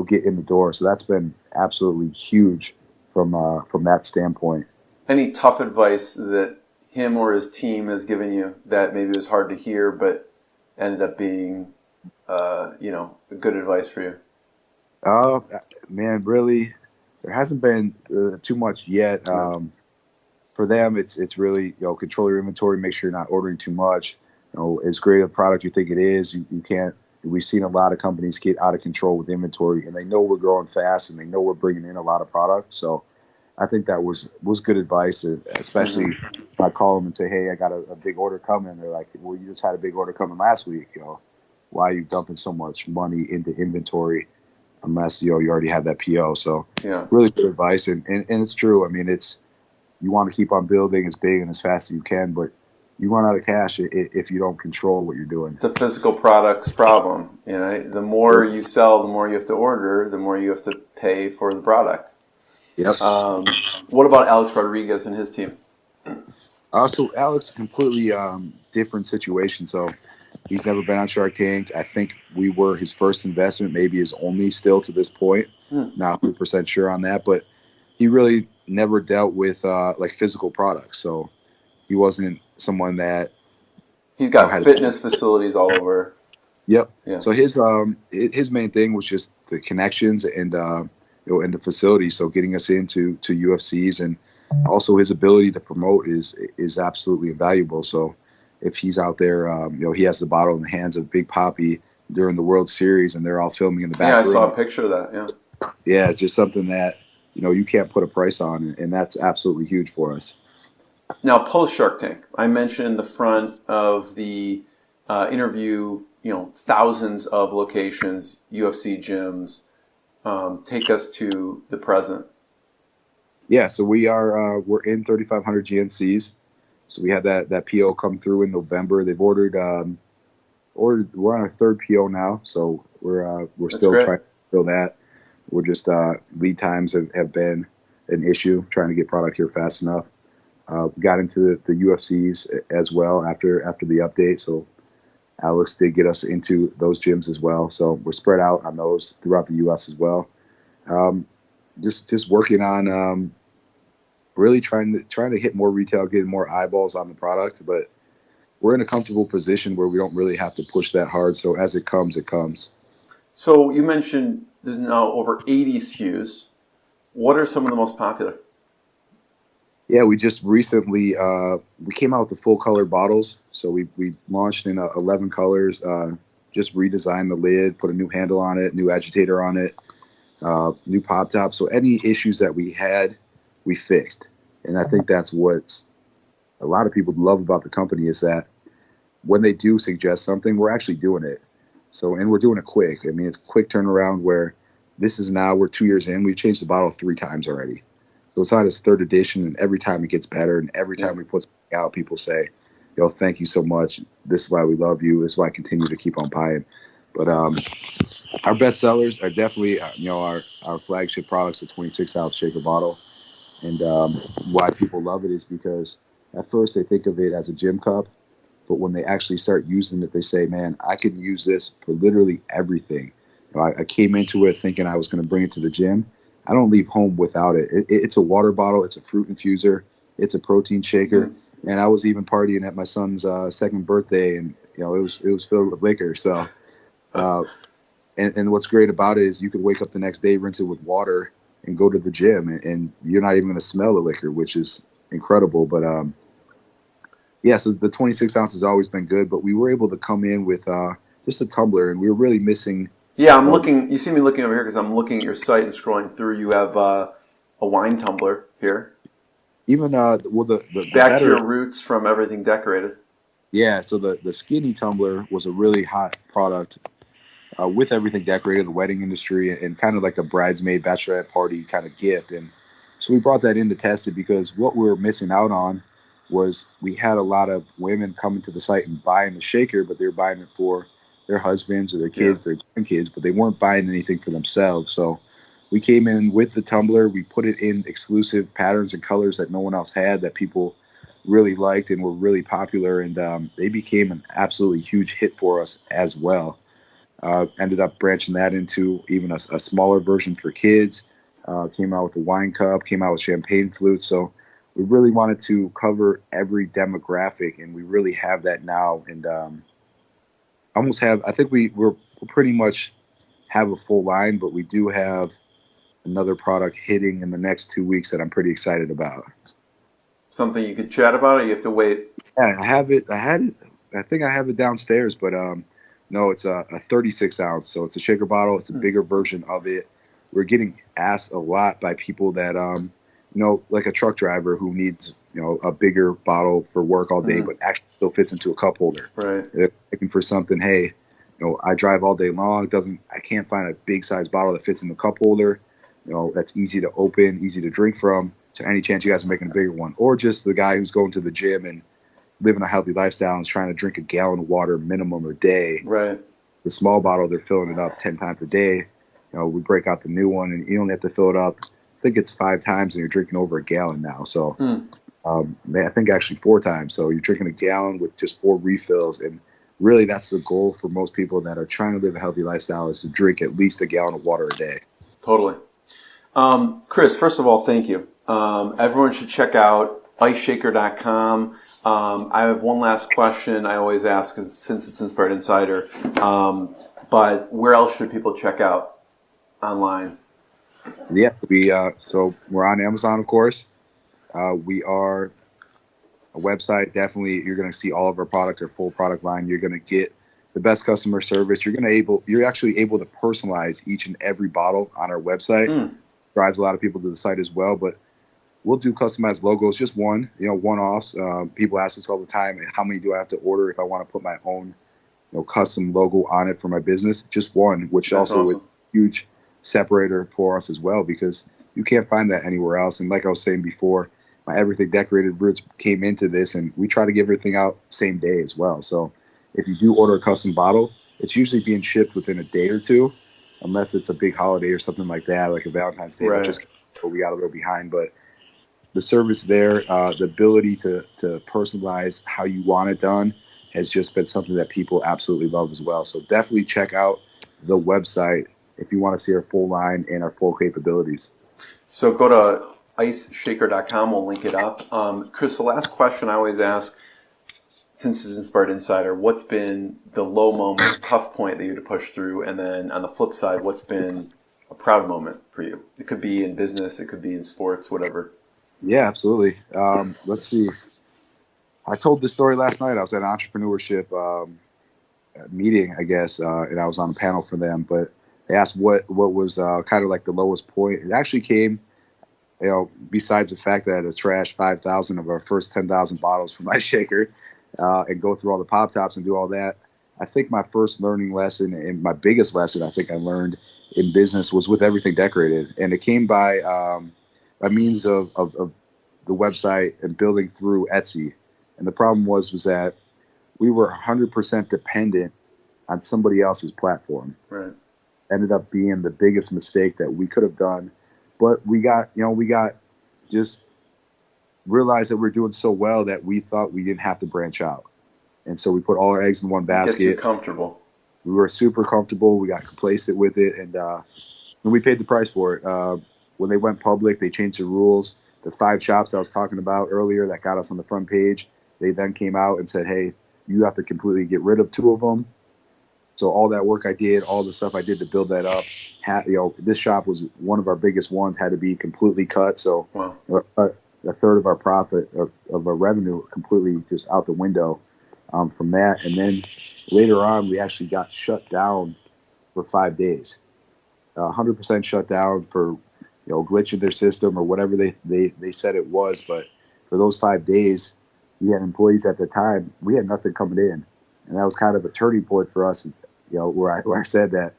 get in the door. So that's been absolutely huge from that standpoint. Any tough advice that him or his team has given you that maybe was hard to hear but ended up being good advice for you? Man, really, there hasn't been too much yet. For them, it's really, control your inventory, make sure you're not ordering too much. As great a product you think it is, you can't. We've seen a lot of companies get out of control with inventory, and they know we're growing fast, and they know we're bringing in a lot of product. So I think that was good advice, especially if I call them and say, hey, I got a big order coming. They're like, well, you just had a big order coming last week. Why are you dumping so much money into inventory unless, you already have that PO? So really good advice. And it's true. I mean, you want to keep on building as big and as fast as you can, but you run out of cash if you don't control what you're doing. It's a physical products problem. The more you sell, the more you have to order, the more you have to pay for the product. Yep. What about Alex Rodriguez and his team? So Alex, completely different situation. So he's never been on Shark Tank. I think we were his first investment, maybe his only still to this point. Not 100% sure on that, but he really never dealt with physical products. So he wasn't someone that he's got fitness facilities all over. Yep. Yeah. So his main thing was just the connections and and the facility. So getting us into UFCs, and also his ability to promote is absolutely invaluable. So if he's out there, he has the bottle in the hands of Big Papi during the World Series, and they're all filming in the back. Yeah, I saw a picture of that. Yeah. Yeah, it's just something that you can't put a price on, and that's absolutely huge for us. Now, post Shark Tank, I mentioned in the front of the interview, thousands of locations, UFC gyms. Take us to the present. Yeah, so we're in 3,500 GNCs. So we had that PO come through in November. They've ordered. We're on our third PO now, so we're still trying to fill that. We're just lead times have been an issue trying to get product here fast enough. Got into the UFCs as well after the update. So Alex did get us into those gyms as well. So we're spread out on those throughout the U.S. as well. Just working on really trying to hit more retail, getting more eyeballs on the product. But we're in a comfortable position where we don't really have to push that hard. So as it comes, it comes. So you mentioned there's now over 80 SKUs. What are some of the most popular? Yeah, we just recently we came out with the full color bottles. So we launched in 11 colors. Just redesigned the lid, put a new handle on it, new agitator on it, new pop top. So any issues that we had, we fixed. And I think that's what a lot of people love about the company is that when they do suggest something, we're actually doing it. So, and we're doing it quick. I mean, it's quick turnaround where we're 2 years in. We've changed the bottle 3 times already. So it's on its 3rd edition, and every time it gets better, and every time we put something out, people say, thank you so much. This is why we love you. This is why I continue to keep on buying. But our best sellers are definitely, our flagship products, the 26-ounce shaker bottle. And why people love it is because at first they think of it as a gym cup, but when they actually start using it, they say, man, I can use this for literally everything. I came into it thinking I was going to bring it to the gym. I don't leave home without it. It's a water bottle. It's a fruit infuser. It's a protein shaker. And I was even partying at my son's second birthday, and it was filled with liquor. So, and what's great about it is you could wake up the next day, rinse it with water, and go to the gym, and you're not even going to smell the liquor, which is incredible. But yeah, so the 26 ounce has always been good, but we were able to come in with just a tumbler, and we were really missing. Yeah, I'm looking. You see me looking over here because I'm looking at your site and scrolling through. You have a wine tumbler here. Even the back to your roots from everything decorated. Yeah, so the skinny tumbler was a really hot product with everything decorated, the wedding industry, and kind of like a bridesmaid bachelorette party kind of gift. And so we brought that in to test it because what we were missing out on was we had a lot of women coming to the site and buying the shaker, but they were buying it for their husbands or their kids, their grandkids, but they weren't buying anything for themselves. So we came in with the tumbler. We put it in exclusive patterns and colors that no one else had, that people really liked and were really popular, and they became an absolutely huge hit for us as well. Ended up branching that into even a smaller version for kids. Came out with a wine cup, came out with champagne flutes. So we really wanted to cover every demographic, and we really have that now. And almost have, I think we're pretty much have a full line, but we do have another product hitting in the next 2 weeks that I'm pretty excited about. Something you could chat about, or you have to wait? Yeah, I have it. I think I have it downstairs, but no, it's a 36 ounce. So it's a shaker bottle. It's a bigger version of it. We're getting asked a lot by people that, like a truck driver who needs, a bigger bottle for work all day, but actually still fits into a cup holder. Right. They're looking for something. Hey, I drive all day long. I can't find a big size bottle that fits in the cup holder. That's easy to open, easy to drink from. So any chance you guys are making a bigger one, or just the guy who's going to the gym and living a healthy lifestyle and is trying to drink a gallon of water minimum a day. Right. The small bottle, they're filling it up 10 times a day. We break out the new one, and you only have to fill it up. I think it's 5 times, and you're drinking over a gallon now. So I think actually 4 times. So you're drinking a gallon with just 4 refills. And really that's the goal for most people that are trying to live a healthy lifestyle, is to drink at least a gallon of water a day. Totally. Chris, first of all, thank you. Everyone should check out IceShaker.com. I have one last question I always ask, since it's Inspired Insider. But where else should people check out online? Yeah, so we're on Amazon, of course. We are a website. Definitely, you're going to see all of our product, our full product line. You're going to get the best customer service. You're actually able to personalize each and every bottle on our website. Drives a lot of people to the site as well, but we'll do customized logos, just one-offs. People ask us all the time, how many do I have to order if I want to put my own, custom logo on it for my business? Just one, which That's also awesome. is a huge separator for us as well, because you can't find that anywhere else. And like I was saying before, my Everything Decorated roots came into this, and we try to give everything out same day as well. So if you do order a custom bottle, it's usually being shipped within a day or two, unless it's a big holiday or something like that, like a Valentine's Day. Right. We got a little behind, but the service there, the ability to personalize how you want it done, has just been something that people absolutely love as well. So definitely check out the website if you want to see our full line and our full capabilities. So go to IceShaker.com. We'll link it up. Chris, the last question I always ask, since it's Inspired Insider, what's been the low moment, tough point that you had to push through? And then on the flip side, what's been a proud moment for you? It could be in business, it could be in sports, whatever. Yeah, absolutely. Let's see. I told this story last night. I was at an entrepreneurship meeting, I guess, and I was on a panel for them. But they asked what was kind of like the lowest point. It actually came, besides the fact that I had to trash 5,000 of our first 10,000 bottles from IceShaker and go through all the pop tops and do all that. I think my first learning lesson, and my biggest lesson I think I learned in business, was with Everything Decorated, and it came by means of the website and building through Etsy. And the problem was that we were 100% dependent on somebody else's platform. Right. Ended up being the biggest mistake that we could have done. But we got just realized that we were doing so well that we thought we didn't have to branch out. And so we put all our eggs in one basket. Gets you comfortable. We were super comfortable. We got complacent with it, and we paid the price for it. When they went public, they changed the rules. The 5 shops I was talking about earlier that got us on the front page, they then came out and said, hey, you have to completely get rid of 2 of them. So all that work I did, all the stuff I did to build that up, this shop was one of our biggest ones, had to be completely cut. So wow. A third of our profit, of our revenue, completely just out the window from that. And then later on, we actually got shut down for 5 days, 100% shut down for glitch in their system or whatever they said it was. But for those 5 days, we had employees at the time. We had nothing coming in, and that was kind of a turning point for us. Where I said that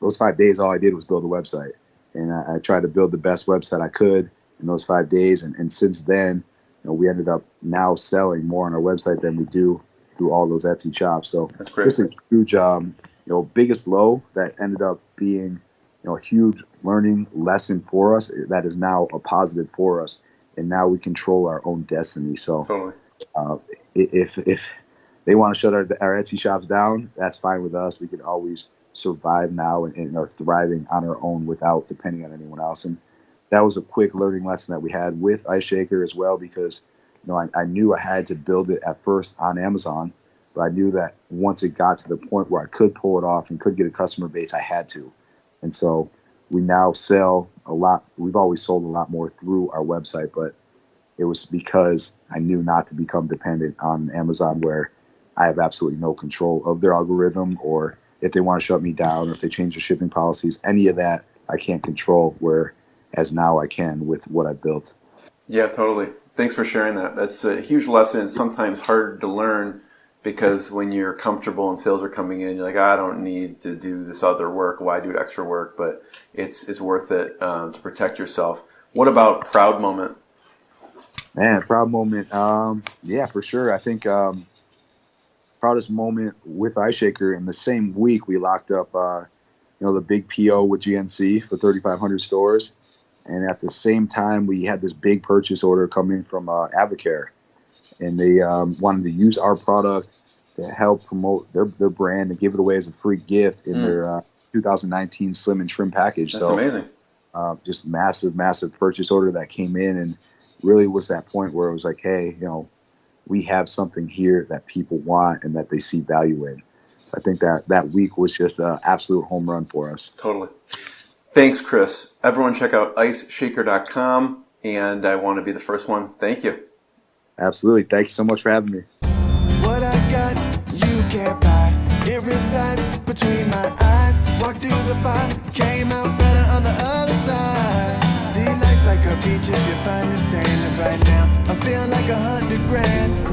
those 5 days, all I did was build a website, and I tried to build the best website I could in those 5 days. And since then, we ended up now selling more on our website than we do through all those Etsy shops. So that's great. Just a huge, biggest low that ended up being, a huge learning lesson for us that is now a positive for us. And now we control our own destiny. So totally. If they want to shut our Etsy shops down, that's fine with us. We can always survive now and are thriving on our own without depending on anyone else. And that was a quick learning lesson that we had with IceShaker as well, because I knew I had to build it at first on Amazon, but I knew that once it got to the point where I could pull it off and could get a customer base, I had to. And so we now sell a lot. We've always sold a lot more through our website, but it was because I knew not to become dependent on Amazon, where I have absolutely no control of their algorithm, or if they want to shut me down, or if they change their shipping policies, any of that I can't control, whereas now I can with what I built. Yeah, totally. Thanks for sharing that. That's a huge lesson. It's sometimes hard to learn because when you're comfortable and sales are coming in, you're like, I don't need to do this other work. Why do extra work? But it's worth it to protect yourself. What about proud moment? Man, proud moment. Yeah, for sure. I think proudest moment with IceShaker, in the same week we locked up, the big PO with GNC for 3,500 stores. And at the same time, we had this big purchase order come in from Avocare. And they wanted to use our product to help promote their brand and give it away as a free gift in their 2019 Slim and Trim package. That's amazing. Just massive purchase order that came in, and really was that point where it was like, hey, we have something here that people want and that they see value in. I think that week was just an absolute home run for us. Totally. Thanks, Chris. Everyone check out IceShaker.com, and I want to be the first one. Thank you. Absolutely. Thank you so much for having me. What I got, you can't buy. It resides between my eyes. Walked through the fire, came out better on the other side. See, life's like a beach if you find the sand. And right now, I'm feeling like $100 grand.